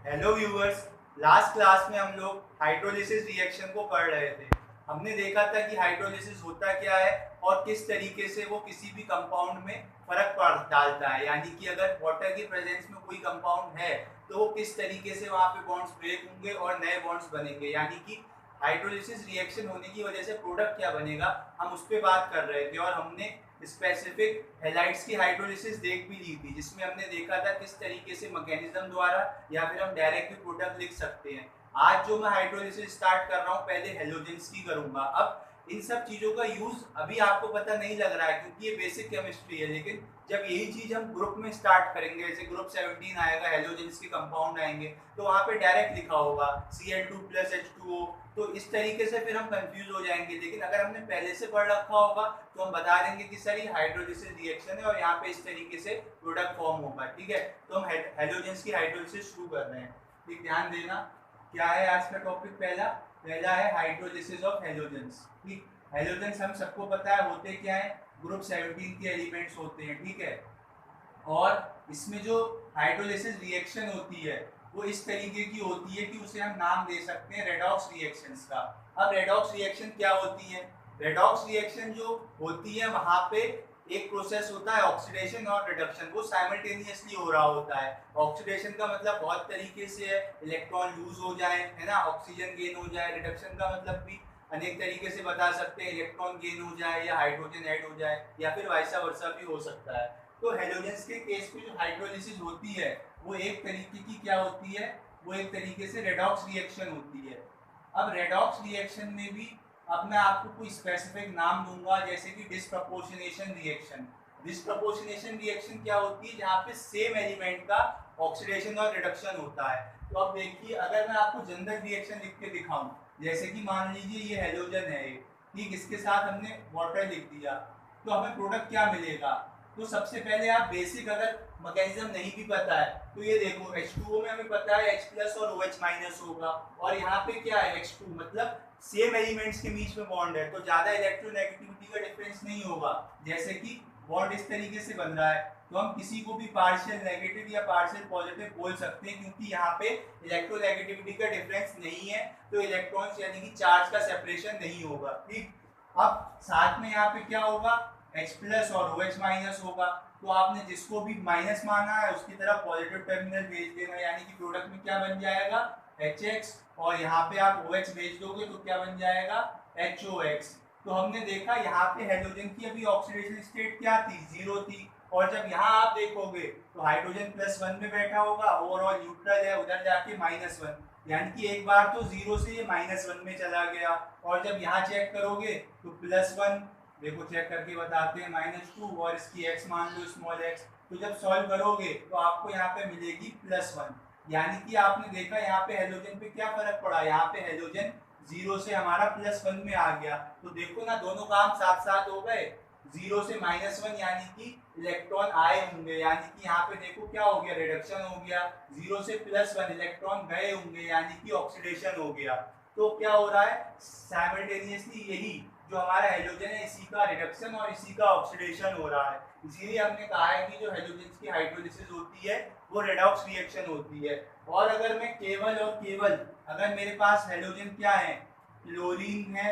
Hello viewers. Last class में हम लोग हाइड्रोलिसिस रिएक्शन को पढ़ रहे थे। हमने देखा था कि हाइड्रोलिसिस होता क्या है और किस तरीके से वो किसी भी कंपाउंड में फर्क डालता है, यानी कि अगर वाटर की प्रेजेंस में कोई कंपाउंड है तो वो किस तरीके से वहाँ पे बॉन्ड्स ब्रेक होंगे और नए बॉन्ड्स बनेंगे, यानी कि हाइड्रोलिसिस रिएक्शन होने की वजह से प्रोडक्ट क्या बनेगा, हम उस पर बात कर रहे थे। और हमने स्पेसिफिक हैलाइड्स की हाइड्रोलिसिस देख भी ली थी, जिसमें हमने देखा था किस तरीके से मैकेनिज्म द्वारा या फिर हम डायरेक्ट भी प्रोडक्ट लिख सकते हैं। आज जो मैं हाइड्रोलिसिस स्टार्ट कर रहा हूँ, पहले हेलोजेंस की करूंगा। अब इन सब चीज़ों का यूज़ अभी आपको पता नहीं लग रहा है क्योंकि ये बेसिक केमिस्ट्री है, लेकिन जब यही चीज़ हम ग्रुप में स्टार्ट करेंगे, जैसे ग्रुप 17 आएगा, हेलोजेंस के कंपाउंड आएंगे, तो वहाँ पे डायरेक्ट लिखा होगा Cl2+H2O। तो इस तरीके से फिर हम कंफ्यूज हो जाएंगे। लेकिन अगर हमने पहले से पढ़ रखा होगा तो हम बता देंगे कि सर ये हाइड्रोलिसिस रिएक्शन है और यहाँ पे इस तरीके से प्रोडक्ट फॉर्म होगा। ठीक है, तो हम हेलोजेंस की हाइड्रोलिसिस शुरू कर रहे हैं। ठीक, ध्यान देना। क्या है आज का टॉपिक? पहला है हाइड्रोलिसिस ऑफ हेलोजेंस। ठीक, हेलोजेंस हम सबको पता है होते क्या है, ग्रुप 17 के एलिमेंट्स होते हैं। ठीक है, और इसमें जो हाइड्रोलिसिस रिएक्शन होती है वो इस तरीके की होती है कि उसे हम नाम दे सकते हैं रेडॉक्स रिएक्शंस का। अब रेडॉक्स रिएक्शन क्या होती है? रेडॉक्स रिएक्शन जो होती है वहां पे एक प्रोसेस होता है ऑक्सीडेशन और रिडक्शन, वो साइमल्टेनियसली हो रहा होता है। ऑक्सीडेशन का मतलब बहुत तरीके से है, इलेक्ट्रॉन लूज हो जाए, है ना, ऑक्सीजन गेन हो जाए। रिडक्शन का मतलब भी अनेक तरीके से बता सकते हैं, इलेक्ट्रॉन गेन हो जाए या हाइड्रोजन ऐड हो जाए या फिर वाइसा वर्सा भी हो सकता है। तो हेलोजेंस के केस में जो हाइड्रोलिसिस होती है वो एक तरीके की क्या होती है, वो एक तरीके से रेडॉक्स रिएक्शन होती है। अब रेडॉक्स रिएक्शन में भी अब मैं आपको कोई स्पेसिफिक नाम दूंगा, जैसे कि डिस्प्रपोर्शनेशन रिएक्शन। डिस्प्रपोर्शनेशन रिएक्शन क्या होती है? जहाँ पे सेम एलिमेंट का ऑक्सीडेशन और रिडक्शन होता है। तो अब देखिए, अगर मैं आपको जनरल रिएक्शन लिख के दिखाऊं, जैसे कि मान लीजिए ये हेलोजन है, ठीक, इसके साथ हमने वाटर लिख दिया, तो हमें प्रोडक्ट क्या मिलेगा? तो सबसे पहले आप बेसिक, अगर मैकेनिज्म नहीं भी पता है तो ये देखो, H2O में हमें पता है H+ और OH- होगा, और यहाँ पे क्या है H2, मतलब सेम एलिमेंट्स के बीच में बॉन्ड है तो ज्यादा इलेक्ट्रोनेगेटिविटी का डिफरेंस नहीं होगा। जैसे कि बॉन्ड इस तरीके से बन रहा है तो हम किसी को भी पार्शियल नेगेटिव या पार्शियल पॉजिटिव बोल सकते हैं, क्योंकि यहाँ पे इलेक्ट्रोनेगेटिविटी का डिफरेंस नहीं है, तो इलेक्ट्रॉन्स यानी कि चार्ज का सेपरेशन नहीं होगा। ठीक, अब साथ में यहाँ पे क्या होगा, H+ और OH- होगा। तो आपने जिसको भी माइनस माना है उसकी तरफ पॉजिटिव टर्मिनल भेज देना, यानी कि प्रोडक्ट में क्या बन जाएगा HX, और यहाँ पे आप OH भेज दोगे तो क्या बन जाएगा HOX। तो हमने देखा यहाँ पे हेलोजन की अभी ऑक्सीडेशन स्टेट क्या थी, 0 थी, और जब यहाँ आप देखोगे तो हाइड्रोजन +1 में बैठा होगा, ओवरऑल न्यूट्रल है, उधर जाके -1, यानी कि एक बार तो 0 से ये -1 में चला गया। और जब यहाँ चेक करोगे तो +1, देखो चेक करके बताते हैं, -2, और इसकी x मान लो स्मॉल x। तो जब सॉल्व करोगे तो आपको यहाँ पे मिलेगी +1, यानी कि आपने देखा यहाँ पे हेलोजन पे क्या फर्क पड़ा, यहाँ पे हेलोजन 0 से हमारा +1 में आ गया। तो देखो ना, दोनों काम साथ साथ हो गए। 0 से -1 यानी कि इलेक्ट्रॉन आए होंगे, यानी कि यहाँ पे देखो क्या हो गया, रिडक्शन हो गया। 0 से +1 इलेक्ट्रॉन गए होंगे, यानी कि ऑक्सीडेशन हो गया। तो क्या हो रहा है, साइमल्टेनियसली यही जो हमारा हेलोजन है इसी का रिडक्शन और इसी का ऑक्सीडेशन हो रहा है। इसीलिए हमने कहा है कि जो हेलोजेंस की हाइड्रोलिसिस होती है वो रेडॉक्स रिएक्शन होती है। और अगर मैं केवल और केवल, अगर मेरे पास हेलोजन क्या है, क्लोरीन है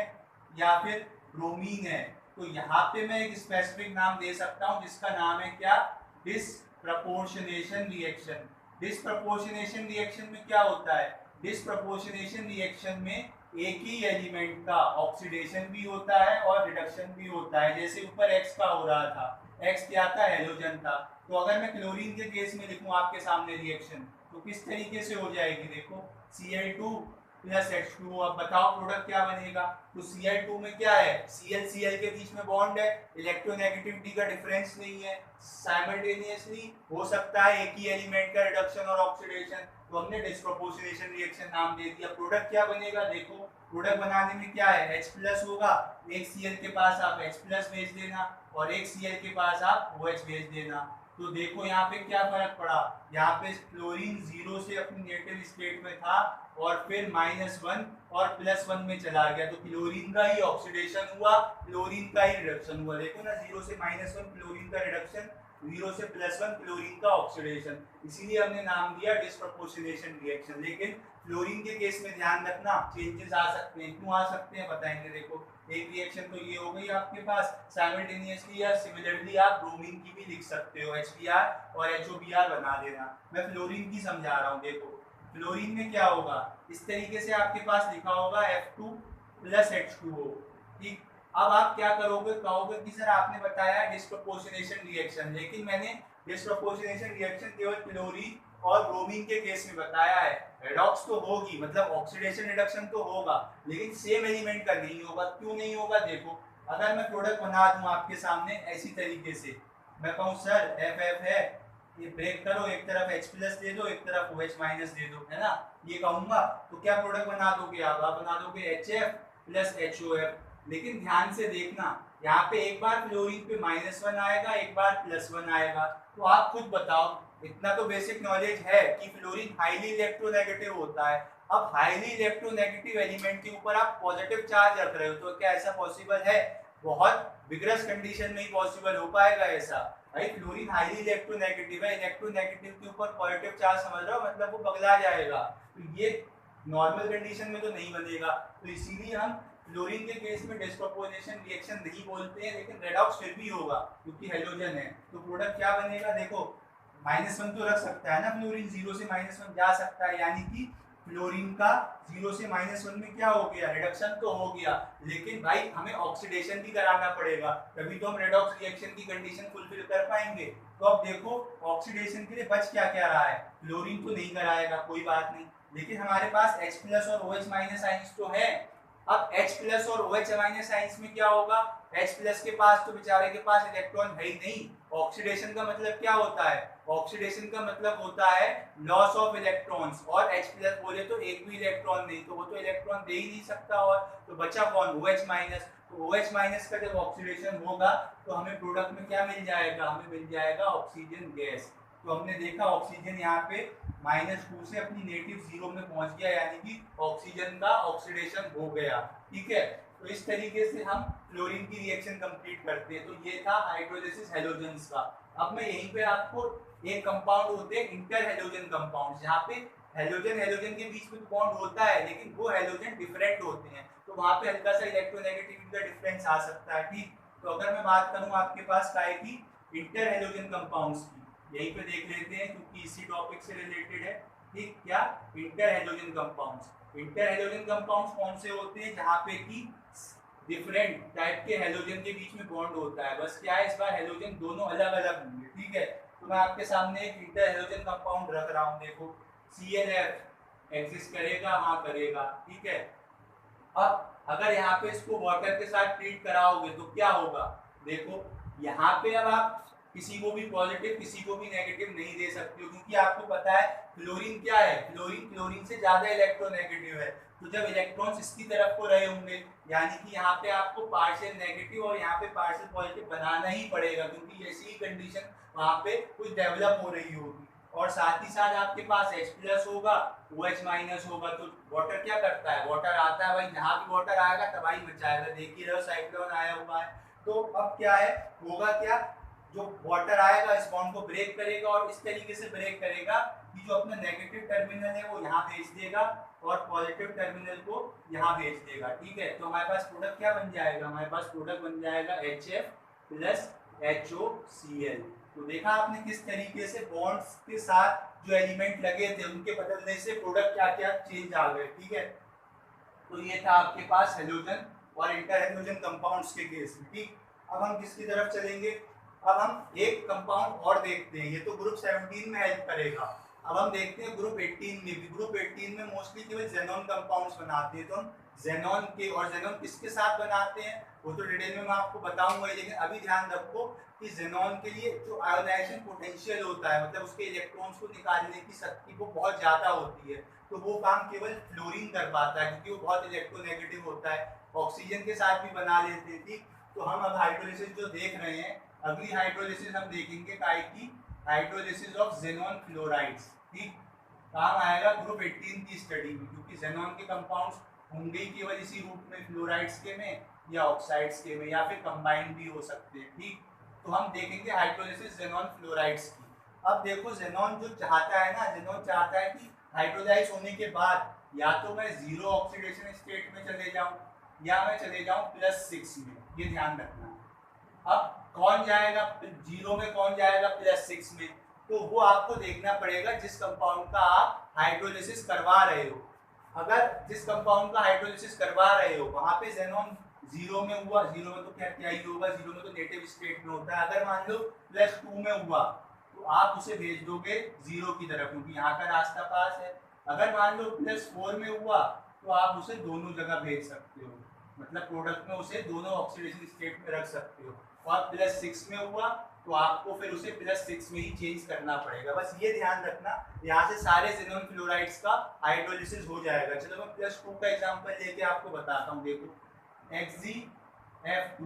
या फिर ब्रोमीन है, तो यहाँ पे मैं एक स्पेसिफिक नाम दे सकता हूँ जिसका नाम है क्या, डिसप्रपोर्शनेशन रिएक्शन। डिसप्रपोर्शनेशन रिएक्शन में क्या होता है, डिसप्रपोर्शनेशन रिएक्शन में एक ही एलिमेंट का ऑक्सीडेशन भी होता है और रिडक्शन भी होता है। जैसे ऊपर एक्स का हो रहा था, एक्स क्या था, हेलोजन था। तो अगर मैं क्लोरीन के केस में लिखूं आपके सामने रिएक्शन, तो किस तरीके से हो जाएगी, देखो Cl2+H2O। अब बताओ प्रोडक्ट क्या बनेगा। तो Cl2 में क्या है, Cl के बीच में बॉन्ड है, इलेक्ट्रोनेगेटिविटी का डिफरेंस नहीं है, साइमल्टेनियसली हो सकता है एक ही एलिमेंट का रिडक्शन और ऑक्सीडेशन, तो हमने डिस्प्रपोर्शनेशन रिएक्शन नाम दे दिया। प्रोडक्ट क्या बनेगा, देखो प्रोडक्ट बनाने में क्या है, H+ होगा, एक Cl के पास आप H+ भेज देना और एक Cl के पास आप OH भेज देना। तो देखो यहाँ पे क्या फर्क पड़ा, यहाँ पे क्लोरीन 0 से अपनी नेगेटिव स्टेट में था और फिर -1 और +1 में चला गया, तो क्लोरीन का ही ऑक्सीडेशन हुआ, क्लोरीन का ही रिडक्शन हुआ। देखो ना, 0 से -1 क्लोरीन का रिडक्शन 0 से +1 क्लोरीन का ऑक्सीडेशन, इसीलिए हमने नाम दिया डिस्प्रपोर्शनेशन रिएक्शन। लेकिन फ्लोरीन के केस में ध्यान रखना चेंजेस आ सकते हैं। क्यों आ सकते हैं बताएंगे। देखो एक रिएक्शन तो ये हो गई आपके पास, साइमल्टेनियसली या सिमिलरली आप ब्रोमीन की भी लिख सकते हो, HBr और HOBr बना देना। मैं फ्लोरीन की समझा रहा हूँ। देखो फ्लोरीन में क्या होगा, इस तरीके से आपके पास लिखा होगा F2 + H2O। ठीक, अब आप क्या करोगे, कहोगे कि सर आपने बताया डिस्प्रपोर्शनेशन रिएक्शन, लेकिन मैंने डिस्प्रपोर्शनेशन रिएक्शन केवल क्लोरीन और ब्रोमीन के केस में बताया है। रेडॉक्स तो होगी, मतलब ऑक्सीडेशन रिडक्शन तो होगा, लेकिन सेम एलिमेंट का नहीं होगा। क्यों नहीं होगा, देखो अगर मैं प्रोडक्ट बना दूं आपके सामने ऐसी तरीके से, मैं कहूँ सर FF है, ये ब्रेक करो, एक तरफ H+ दे दो, एक तरफ OH- दे दो, है ना, ये कहूंगा तो क्या प्रोडक्ट बना दोगे आप बना दोगे HF + HOF। लेकिन ध्यान से देखना, यहाँ पे एक बार फ्लोरीन पे -1 आएगा, एक बार +1 आएगा। तो आप खुद बताओ, इतना तो बेसिक नॉलेज है कि फ्लोरीन हाईली इलेक्ट्रोनेगेटिव होता है। अब हाईली इलेक्ट्रोनेगेटिव एलिमेंट के ऊपर आप पॉजिटिव चार्ज रख रहे हो, तो क्या ऐसा पॉसिबल है? बहुत विग्रस कंडीशन में ही पॉसिबल हो पाएगा ऐसा। भाई फ्लोरीन हाईली इलेक्ट्रोनेगेटिव है, इलेक्ट्रोनेगेटिव के ऊपर पॉजिटिव चार्ज समझ रहे हो, मतलब वो पगला जाएगा। तो ये नॉर्मल कंडीशन में तो नहीं बनेगा। तो इसीलिए हम फ्लोरीन के केस में डिस्प्रपोर्शनेशन रिएक्शन नहीं बोलते हैं, लेकिन रेडॉक्स फिर भी होगा क्योंकि हेलोजन है। तो प्रोडक्ट क्या बनेगा, देखो -1 तो रख सकता है ना फ्लोरीन, 0 से -1 जा सकता है, यानी कि फ्लोरीन का 0 से -1 में क्या हो गया, रिडक्शन तो हो गया। लेकिन भाई हमें ऑक्सीडेशन भी कराना पड़ेगा, तभी तो हम रेडॉक्स रिएक्शन की कंडीशन फुलफिल कर पाएंगे। तो अब देखो ऑक्सीडेशन के लिए बच क्या क्या रहा है, फ्लोरीन तो नहीं कराएगा, कोई बात नहीं, लेकिन हमारे पास H+ और OH- आयंस तो है। अब H+ और OH- आयंस में क्या होगा, H+ के पास तो बेचारे के पास इलेक्ट्रॉन है ही नहीं। ऑक्सीडेशन का मतलब क्या होता है, ऑक्सीडेशन का मतलब होता है लॉस ऑफ इलेक्ट्रॉन्स, और H+ बोले तो एक भी इलेक्ट्रॉन नहीं, तो वो तो इलेक्ट्रॉन दे ही नहीं सकता। और तो बचा कौन, OH-। तो OH- का जब ऑक्सीडेशन होगा तो हमें प्रोडक्ट में क्या मिल जाएगा, हमें मिल जाएगा ऑक्सीजन गैस। तो हमने देखा ऑक्सीजन यहाँ पे -2 से अपनी -0 में पहुंच गया, यानी कि ऑक्सीजन का ऑक्सीडेशन हो गया। ठीक है, तो इस तरीके से हम फ्लोरीन की रिएक्शन कंप्लीट करते हैं। तो ये था हाइड्रोलिसिस हैलोजेंस का। अब मैं यहीं पे आपको एक कंपाउंड होते हैं इंटर हैलोजन कंपाउंड, जहाँ पे हैलोजन हैलोजन के बीच में बॉन्ड होता है, लेकिन वो हैलोजन डिफरेंट होते हैं, तो वहाँ पे हल्का सा इलेक्ट्रोनेगेटिविटी का डिफरेंस आ सकता है। ठीक, तो अगर मैं बात करूँ आपके पास काय की, इंटर हैलोजन कंपाउंड्स की, यहीं पे देख लेते हैं क्योंकि इसी टॉपिक से रिलेटेड है। ठीक, क्या inter halogen compounds. Inter halogen compounds कौन से होते हैं, जहाँ पे कि डिफरेंट टाइप के हैलोजन के बीच में बॉन्ड होता है, बस क्या है इस बार हैलोजन दोनों अलग अलग होंगे। ठीक है, तो मैं आपके सामने एक इंटर हैलोजन कंपाउंड रख रहा हूँ, देखो ClF एग्जिस्ट करेगा, हाँ करेगा। ठीक है, अब अगर यहाँ पे इसको वाटर के साथ ट्रीट कराओगे तो क्या होगा, देखो यहाँ पे अब आप किसी को भी पॉजिटिव किसी को भी नेगेटिव नहीं दे सकते हो, क्योंकि आपको पता है फ्लोरीन क्या है, फ्लोरीन क्लोरीन से ज्यादा इलेक्ट्रोनेगेटिव है। तो जब इलेक्ट्रॉन्स इसकी तरफ को रहे होंगे, यानी कि यहाँ पे आपको पार्शियल नेगेटिव और यहाँ पे पार्शियल पॉजिटिव बनाना ही पड़ेगा, क्योंकि ऐसी ही कंडीशन वहाँ पे कुछ डेवलप हो रही होगी। और साथ ही साथ आपके पास H+ होगा, OH- होगा, तो वाटर क्या करता है, वाटर आता है भाई, जहाँ भी वाटर आएगा तबाही मचाएगा। देख ही रहो साइक्लोन आया हुआ है। तो अब क्या है, होगा क्या, जो वाटर आएगा इस बॉन्ड को ब्रेक करेगा, और इस तरीके से ब्रेक करेगा कि जो अपना नेगेटिव टर्मिनल है वो यहाँ भेज देगा और पॉजिटिव टर्मिनल को यहाँ भेज देगा। ठीक है, तो हमारे पास प्रोडक्ट क्या बन जाएगा, हमारे पास प्रोडक्ट बन जाएगा HF + HOCl। तो देखा आपने किस तरीके से बॉन्ड्स के साथ जो एलिमेंट लगे थे उनके बदलने से प्रोडक्ट क्या क्या चेंज आ गए। ठीक है, तो ये था आपके पास हेलोजन और इंटर हेलोजन कंपाउंड्स के केस में। ठीक, अब हम किसकी तरफ चलेंगे, अब हम एक कंपाउंड और देखते हैं, ये तो ग्रुप 17 में हेल्प करेगा। अब हम देखते हैं ग्रुप 18 में भी। ग्रुप 18 में मोस्टली केवल जेनॉन कंपाउंड्स बनाते हैं, तो हम जेनॉन के, और जेनॉन किसके साथ बनाते हैं वो तो डिटेल में मैं आपको बताऊंगा, लेकिन अभी ध्यान रखो कि जेनॉन के लिए जो आयोनाइजेशन पोटेंशियल होता है, मतलब उसके इलेक्ट्रॉन्स को निकालने की शक्ति वो बहुत ज़्यादा होती है, तो वो काम केवल फ्लोरीन कर पाता है, क्योंकि वो बहुत इलेक्ट्रोनेगेटिव होता है। ऑक्सीजन के साथ भी बना लेते हैं। ठीक, तो हम अब हाइड्रोलिसिस जो देख रहे हैं, अगली हाइड्रोलिसिस हम देखेंगे काय की, हाइड्रोलिसिस ऑफ जेनॉन फ्लोराइड्स। ठीक, काम आएगा ग्रुप 18 की स्टडी में, क्योंकि जेनॉन के कंपाउंड्स होंगे ही केवल इसी रूप में, फ्लोराइड्स के में या ऑक्साइड्स के में, या फिर कंबाइंड भी हो सकते हैं। ठीक, तो हम देखेंगे हाइड्रोलिसिस ज़ेनॉन फ्लोराइड्स की। अब देखो ज़ेनॉन जो चाहता है ना, ज़ेनॉन चाहता है कि हाइड्रोलाइज होने के बाद या तो मैं जीरो ऑक्सीडेशन स्टेट में चले जाऊं या मैं चले जाऊं +6 में, ये ध्यान रखना। अब कौन जाएगा जीरो में, कौन जाएगा +6 में, तो वो आपको देखना पड़ेगा जिस कंपाउंड का आप हाइड्रोलिसिस करवा रहे हो। अगर जिस कंपाउंड का हाइड्रोलिसिस करवा रहे हो वहां पे ज़ेनॉन जीरो में हुआ, जीरो में तो क्या ही होगा, जीरो में तो नेटिव स्टेट में होता है। अगर मान लो +2 में हुआ तो आप उसे भेज दोगे जीरो की तरफ, क्योंकि यहाँ का रास्ता पास है। अगर मान लो +4 में हुआ तो आप उसे दोनों जगह भेज सकते हो, मतलब प्रोडक्ट में उसे दोनों ऑक्सीडेशन स्टेट में रख सकते हो। और +6 में हुआ तो आपको फिर उसे +6 में ही चेंज करना पड़ेगा। बस ये ध्यान रखना, यहाँ से सारे ज़ेनॉन फ्लोराइड्स का हाइड्रोलिसिस हो जाएगा। चलो मैं +2 का एग्जांपल लेके आपको बताता हूँ। देखो XgF2,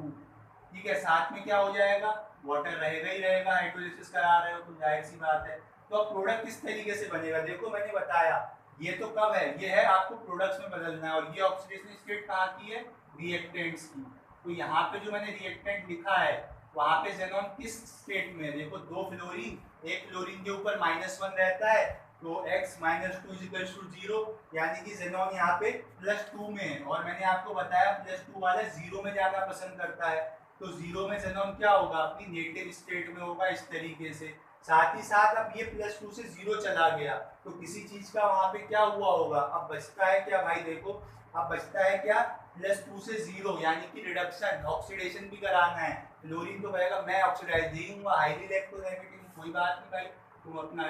ठीक है, साथ में क्या हो जाएगा, वाटर रहेगा ही रहेगा, हाइड्रोलिसिस करा रहे हो तो जाहिर सी बात है। तो अब प्रोडक्ट किस तरीके से बनेगा, देखो मैंने बताया ये तो कब है, ये है आपको प्रोडक्ट्स में बदलना है। और ये ऑक्सीडेशन स्टेट कहाँ की है, रिएक्टेंट्स की। तो यहाँ पे जो मैंने रिएक्टेंट लिखा है वहाँ पे ज़ेनॉन किस स्टेट में है, देखो दो फ्लोरीन, एक फ्लोरीन के ऊपर -1 रहता है, तो x -2 = 0, यानी कि ज़ेनॉन यहाँ पे +2 में है। और मैंने आपको बताया +2 वाला जीरो में जाना पसंद करता है, तो जीरो में ज़ेनॉन क्या होगा, अपनी नेटिव स्टेट में होगा इस तरीके से। साथ ही साथ अब ये +2 से जीरो चला गया तो किसी चीज का वहां पे क्या हुआ होगा, अब बचता है क्या भाई, देखो अब बचता है क्या, +2 से जीरो, यानी कि रिडक्शन, ऑक्सीडेशन भी कराना है। फ्लोरीन तो कहेगा मैं ऑक्सीडाइज नहीं हूँ, हाईली इलेक्ट्रोनेगेटिव, कोई बात नहीं भाई, तुम अपना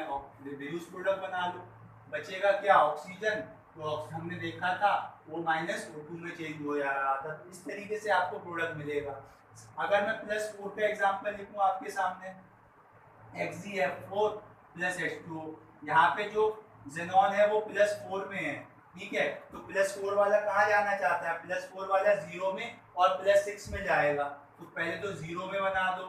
रिड्यूस प्रोडक्ट बना लो। बचेगा क्या, ऑक्सीजन, तो हमने देखा था वो -O2 में चेंज हो जा रहा था। तो इस तरीके से आपको प्रोडक्ट मिलेगा। अगर मैं +4 का एग्जाम्पल लिखूँ आपके सामने, XgF4 + H2O, यहाँ पे जो ज़ेनॉन है वो +4 में है, ठीक है, तो +4 वाला कहाँ जाना चाहता है, +4 वाला जीरो में और +6 में जाएगा। तो पहले तो जीरो में बना दो,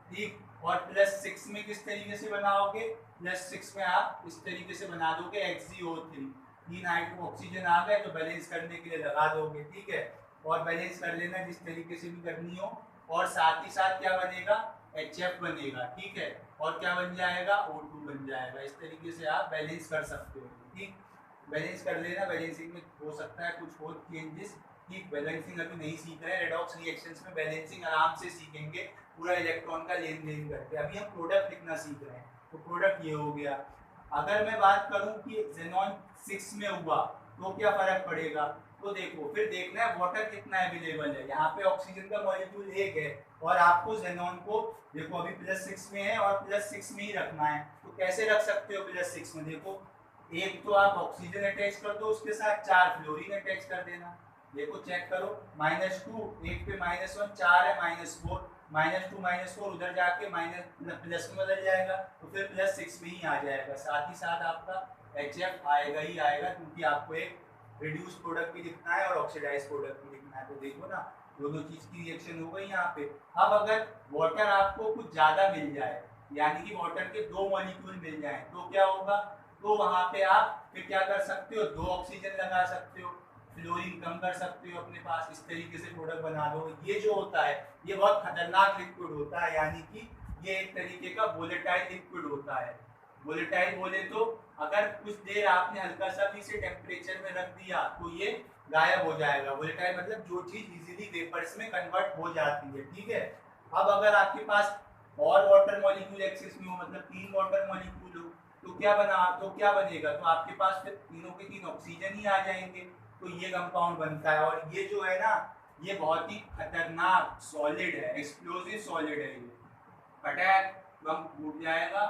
ठीक, और +6 में किस तरीके से बनाओगे, +6 में आप इस तरीके से बना दोगे XgO3, 3 हाइड्रो ऑक्सीजन आ गए तो बैलेंस करने के लिए लगा दोगे, ठीक है, और बैलेंस कर लेना जिस तरीके से भी करनी हो। और साथ ही साथ क्या बनेगा, HF बनेगा, ठीक है, और क्या बन जाएगा, O2 बन जाएगा। इस तरीके से आप बैलेंस कर सकते हो, ठीक, बैलेंस कर लेना। बैलेंसिंग में हो सकता है कुछ और चेंजेस, ठीक, बैलेंसिंग अभी नहीं सीख रहे हैं, रेडॉक्स रिएक्शंस में बैलेंसिंग आराम से सीखेंगे, पूरा इलेक्ट्रॉन का लेन देन करके। अभी हम प्रोडक्ट लिखना सीख रहे हैं, तो प्रोडक्ट ये हो गया। अगर मैं बात करूं कि ज़ेनॉन 6 में हुआ तो क्या फर्क पड़ेगा, तो देखो फिर देखना है वाटर कितना अवेलेबल है। यहाँ पे ऑक्सीजन का मॉलिक्यूल 1 है और आपको ज़ेनॉन को देखो अभी +6 में है और +6 में ही रखना है। तो कैसे रख सकते हो +6 में, देखो एक तो आप ऑक्सीजन अटैच कर दो, उसके साथ 4 फ्लोरीन अटैच कर देना। देखो चेक करो, -2, एक पे -1, 4 है, -4, -2 -4 उधर जाके प्लस में बदल जाएगा, तो फिर +6 में ही आ जाएगा। साथ ही साथ आपका HF आएगा ही आएगा, क्योंकि आपको एक रिड्यूस प्रोडक्ट भी लिखना है और ऑक्सीडाइज प्रोडक्ट भी लिखना है। तो देखो ना, दोनों चीज की रिएक्शन हो गई यहाँ पे। अब अगर वाटर आपको कुछ ज्यादा मिल जाए, यानी कि वाटर के 2 मॉलिक्यूल मिल जाए, तो क्या होगा, तो वहां पे आप फिर क्या कर सकते हो, 2 ऑक्सीजन लगा सकते हो, फ्लोरीन कम कर सकते हो अपने पास, इस तरीके से प्रोडक्ट बना दो। ये जो होता है ये बहुत खतरनाक लिक्विड होता है, यानी कि ये एक तरीके का वोलेटाइल लिक्विड होता है। वोलेटाइल बोले तो अगर कुछ देर आपने हल्का सा भी इसे टेम्परेचर में रख दिया तो ये गायब हो जाएगा। वोलेटाइल मतलब जो चीज इजीली वेपर्स में कन्वर्ट हो जाती है, ठीक है। अब अगर आपके पास और वाटर मॉलिक्यूल एक्सेस में हो, मतलब 3 वाटर मॉलिक्यूल हो, तो क्या बनेगा, तो आपके पास फिर तीनों के 3 ऑक्सीजन ही आ जाएंगे, तो ये कंपाउंड बनता है। और ये जो है ना, ये बहुत ही खतरनाक सॉलिड है, एक्सप्लोसिव सॉलिड है। ये अटैक बम फूट जाएगा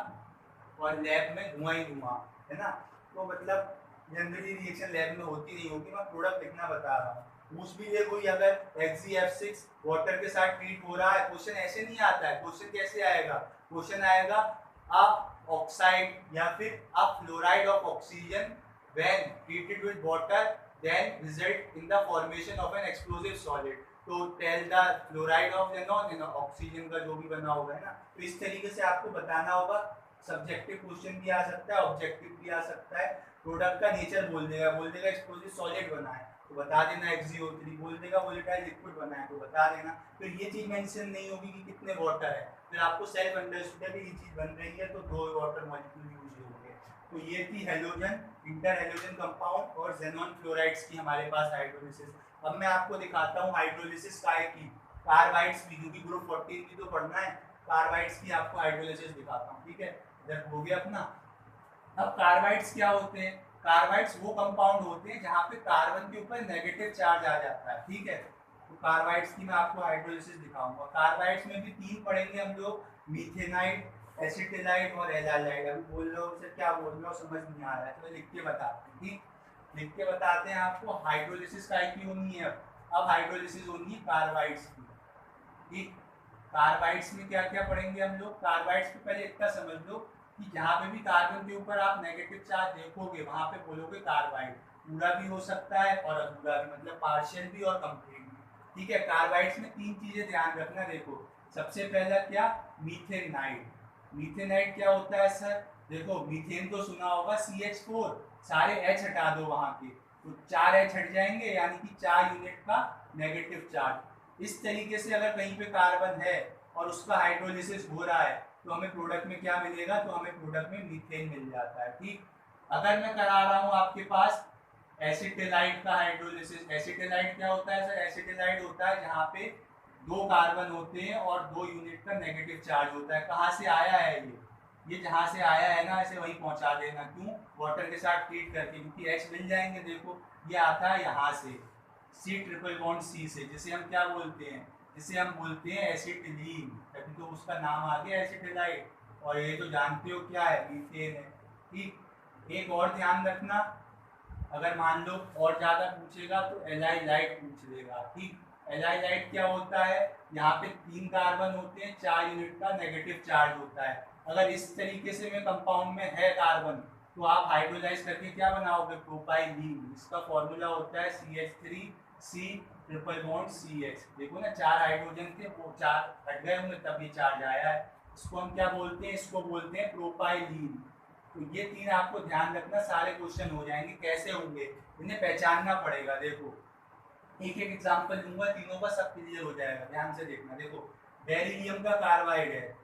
और लैब में धुआं ही धुआं, है ना। तो मतलब जनरली रिएक्शन लैब में होती नहीं होगी, मैं प्रोडक्ट लिखना बता रहा हूँ। पूछ भी ले कोई अगर XgF6 वाटर के साथ ट्रीट हो रहा है, क्वेश्चन ऐसे नहीं आता है। क्वेश्चन कैसे आएगा, क्वेश्चन आएगा अ ऑक्साइड या फिर a fluoride of oxygen when treated with water then result in the formation of an explosive solid. तो tell the fluoride of xenon, oxygen का जो भी बना होगा, है ना। तो इस तरीके से आपको बताना होगा। सब्जेक्टिव क्वेश्चन भी आ सकता है, ऑब्जेक्टिव भी आ सकता है। प्रोडक्ट का नेचर बोल देगा एक्सप्लोसिव सॉलिड बना है, तो बता देना XiO3, बोल देगा वोलेटाइल लिक्विड बना है तो बता देना। फिर ये चीज़ मेंशन नहीं होगी कि कितने वाटर है, फिर आपको सेल्फ अंडरस्टूड है कि ये चीज़ बन रही है तो 2 वाटर मॉलिक्यूल यूज होंगे। तो ये थी हेलोजन, इंटर हेलोजन कंपाउंड और जेनॉन फ्लोराइड्स की हमारे पास हाइड्रोलिसिस। अब मैं आपको दिखाता हूँ हाइड्रोलिसिस काय की, कार्बाइड्स भी, क्योंकि ग्रुप 14 भी तो पढ़ना है, कार्बाइड्स की आपको हाइड्रोलिसिस दिखाता हूँ। ठीक है, इधर हो गया अपना। अब कार्बाइड्स क्या होते हैं? कार्बाइड्स वो कंपाउंड होते हैं जहाँ पे कार्बन के ऊपर नेगेटिव चार्ज आ जाता है। ठीक है, तो कार्बाइड्स की मैं आपको हाइड्रोलिसिस दिखाऊंगा। कार्बाइड्स में भी 3 पढ़ेंगे हम लोग, मीथेनाइड, एसिटिलाइड और एल्डिहाइड। अभी बोल रहे हो सर क्या बोल रहे हो, समझ नहीं आ रहा है, तो लिख के बताते हैं। ठीक, लिख के बताते हैं आपको। हाइड्रोलिसिस काय की होनी है? अब हाइड्रोलिसिस होनी है कार्बाइड्स की। ठीक, कार्बाइड्स में क्या क्या पढ़ेंगे हम लोग? कार्बाइड्स में पहले इतना समझ लो कि जहाँ पे भी कार्बन के ऊपर आप नेगेटिव चार्ज देखोगे वहाँ पे बोलोगे कार्बाइड। पूरा भी हो सकता है और अधूरा भी, मतलब पार्शियल भी और कंप्लीट भी। ठीक है, कार्बाइड्स में 3 चीजें ध्यान रखना। देखो, सबसे पहला क्या? मीथेनाइड। मीथेनाइड क्या होता है सर? देखो, मीथेन तो सुना होगा, CH4, सारे H हटा दो वहाँ के, तो 4 H हट जाएंगे, यानी कि 4 यूनिट का नेगेटिव चार्ज। इस तरीके से अगर कहीं पे कार्बन है और उसका हाइड्रोलिसिस हो रहा है तो हमें प्रोडक्ट में क्या मिलेगा? तो हमें प्रोडक्ट में मीथेन मिल जाता है। ठीक, अगर मैं करा रहा हूँ आपके पास एसिटिलाइड का हाइड्रोलिसिस, एसिटिलाइड क्या होता है सर? एसिटिलाइड होता है जहाँ पे 2 कार्बन होते हैं और 2 यूनिट का नेगेटिव चार्ज होता है। कहाँ से आया है ये जहाँ से आया है ना, इसे वहीं पहुँचा देना। क्यों? वाटर के साथ ट्रीट करके, क्योंकि H मिल जाएंगे। देखो, ये आता है यहाँ से, C ट्रिपल बॉन्ड C से, जिसे हम क्या बोलते हैं? जिसे हम बोलते हैं एसिटिलीन, तभी तो उसका नाम आ गया एसिटिलाइड। और ये तो जानते हो क्या है? मीथेन है। ठीक, एक और ध्यान रखना, अगर मान लो और ज़्यादा पूछेगा तो एलाइलाइड पूछ लेगा। ठीक, एलाइलाइड क्या होता है? यहाँ पे 3 कार्बन होते हैं, 4 यूनिट का नेगेटिव चार्ज होता है। अगर इस तरीके से में कंपाउंड में है कार्बन तो आप हाइड्रोलाइज करके क्या बनाओगे? प्रोपाइलीन। इसका फॉर्मूला होता है CH3C ट्रिपल बॉन्ड CH। देखो ना, 4 हाइड्रोजन थे, वो 4 हट गए होंगे तब ये चार्ज आया है। इसको हम क्या बोलते हैं? इसको बोलते हैं प्रोपाइलीन। तो ये 3 आपको ध्यान रखना, सारे क्वेश्चन हो जाएंगे। कैसे होंगे? इन्हें पहचानना पड़ेगा। देखो, एक एक एग्जांपल दूंगा, तीनों का सब क्लियर हो जाएगा, ध्यान से देखना। देखो, बेरिलियम का कार्बाइड है।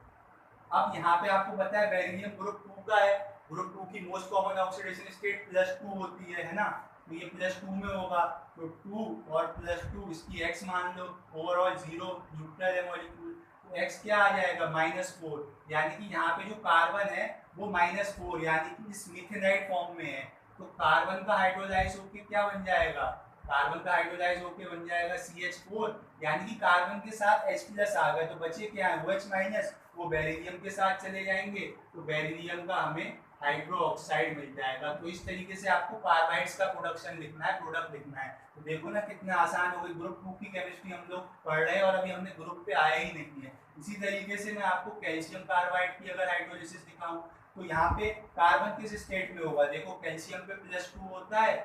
अब यहाँ पे आपको पता है बेरिलियम ग्रुप 2 का है। ग्रुप 2 की मोस्ट कॉमन ऑक्सीडेशन स्टेट +2 होती है ना, तो ये +2 में होगा। तो 2 और +2, इसकी x मान लो, ओवरऑल 0, न्यूट्रल है मॉलिक्यूल। तो x क्या आ जाएगा? -4, यानी कि यहाँ पे जो कार्बन है वो -4, यानी कि इस मीथेनाइड फॉर्म में है। तो कार्बन का हाइड्रोलाइज होके क्या बन जाएगा? कार्बन का हाइड्रोलाइज होके बन जाएगा CH4, यानी कि कार्बन के साथ H+ आ गए, तो बचे क्या है? OH-, वो बेरिलियम के साथ चले जाएंगे, तो बेरिलियम का हमें हाइड्रो ऑक्साइड मिल जाएगा। तो इस तरीके से आपको कार्बाइड्स का प्रोडक्शन लिखना है, प्रोडक्ट लिखना है। तो देखो ना कितना आसान हो गई। ग्रुप 2 की केमिस्ट्री हम लोग पढ़ रहे हैं और अभी हमने ग्रुप पे आया ही नहीं है। इसी तरीके से मैं आपको कैल्शियम कार्बाइड की अगर हाइड्रोलिसिस दिखाऊं तो यहाँ पे कार्बन किस स्टेट में होगा? देखो, कैल्शियम पे +2 होता है।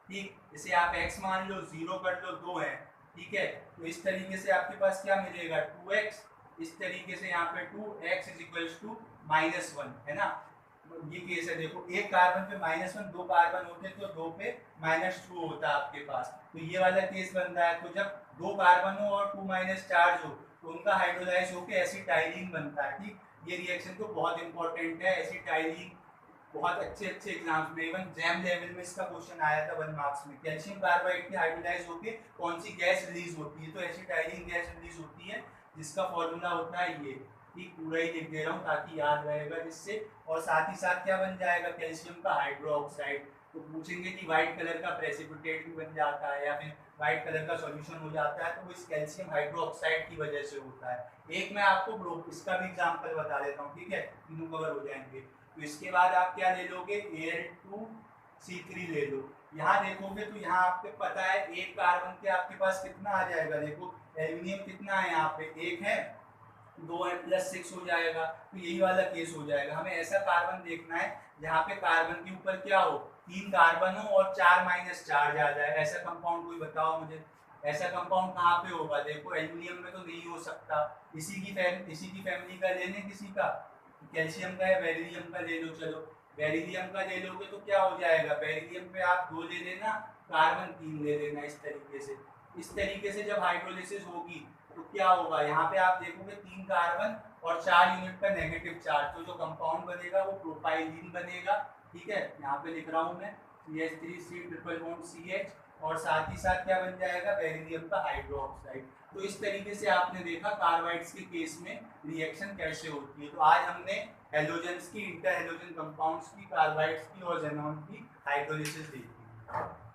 ठीक, इसे आप x मान लो, 0 कर लो, 2 है। ठीक है, तो इस तरीके से आपके पास क्या मिलेगा? 2x। इस तरीके से यहाँ पे 2x = -1 है ना। ये केस है। देखो, एक कार्बन पे -1, 2 कार्बन होते तो 2 पे -2 होता आपके पास। तो ये वाला केस बन रहा है। तो जब 2 कार्बन हो और 2 चार्ज हो तो उनका हाइड्रोलाइज होकर एसिटाइलीन बनता है। ठीक, ये रिएक्शन तो बहुत इंपॉर्टेंट है। एसिटाइलीन बहुत अच्छे अच्छे एग्जाम्स में, इवन जैम लेवल में इसका क्वेश्चन आया था 1 मार्क्स में। कैल्शियम कार्बाइड की हाइड्रोलाइज होके कौन सी गैस रिलीज होती है? तो एसिटाइलीन गैस रिलीज होती है, जिसका फॉर्मूला होता है ये। ठीक, पूरा ही लिख दे रहा हूँ ताकि याद रहेगा जिससे। और साथ ही साथ क्या बन जाएगा? कैल्शियम का हाइड्रो ऑक्साइड। तो पूछेंगे कि व्हाइट कलर का प्रेसिपिटेट भी बन जाता है या फिर व्हाइट कलर का सॉल्यूशन हो जाता है, तो वो इस कैल्शियम हाइड्रो ऑक्साइड की वजह से होता है। एक मैं आपको इसका भी एग्जाम्पल बता देता हूँ। ठीक है, तीनों कवर हो जाएंगे। तो इसके बाद आप क्या ले लोगे? Al2C3 ले लो। यहाँ देखोगे तो यहाँ आपको पता है एक कार्बन के आपके पास कितना आ जाएगा? देखो, एल्यूमिनियम कितना है यहाँ पे? 1 है, 2 है, +6 हो जाएगा। तो यही वाला केस हो जाएगा। हमें ऐसा कार्बन देखना है जहाँ पे कार्बन के ऊपर क्या हो? 3 कार्बन हो और 4 माइनस चार्ज आ जाए। ऐसा कंपाउंड कोई बताओ मुझे। ऐसा कंपाउंड कहाँ पे होगा? देखो, एल्यूमिनियम में तो नहीं हो सकता। इसी की फैमिली का लेने, किसी का कैल्शियम का या बेरिलियम का ले लो। चलो, बेरिलियम का ले लोगे तो क्या हो जाएगा? बेरिलियम पे आप 2 ले लेना, कार्बन 3 ले लेना इस तरीके से। इस तरीके से जब हाइड्रोलिसिस होगी तो क्या होगा, यहाँ पे आप देखोगे 3 कार्बन और 4 यूनिट का नेगेटिव चार्ज, तो जो कंपाउंड बनेगा वो प्रोपाइलीन बनेगा। ठीक है, यहाँ पे लिख रहा हूँ मैं CH3C ट्रिपल बॉन्ड CH, और साथ ही साथ क्या बन जाएगा, बेरिलियम का हाइड्रोक्साइड। तो इस तरीके से आपने देखा कार्बाइड्स के केस में रिएक्शन कैसे होती है। तो आज हमने हेलोजेंस की, इंटर हेलोजन कंपाउंड्स की, कार्बाइड्स की और जेनॉन की हाइड्रोलिसिस देखी।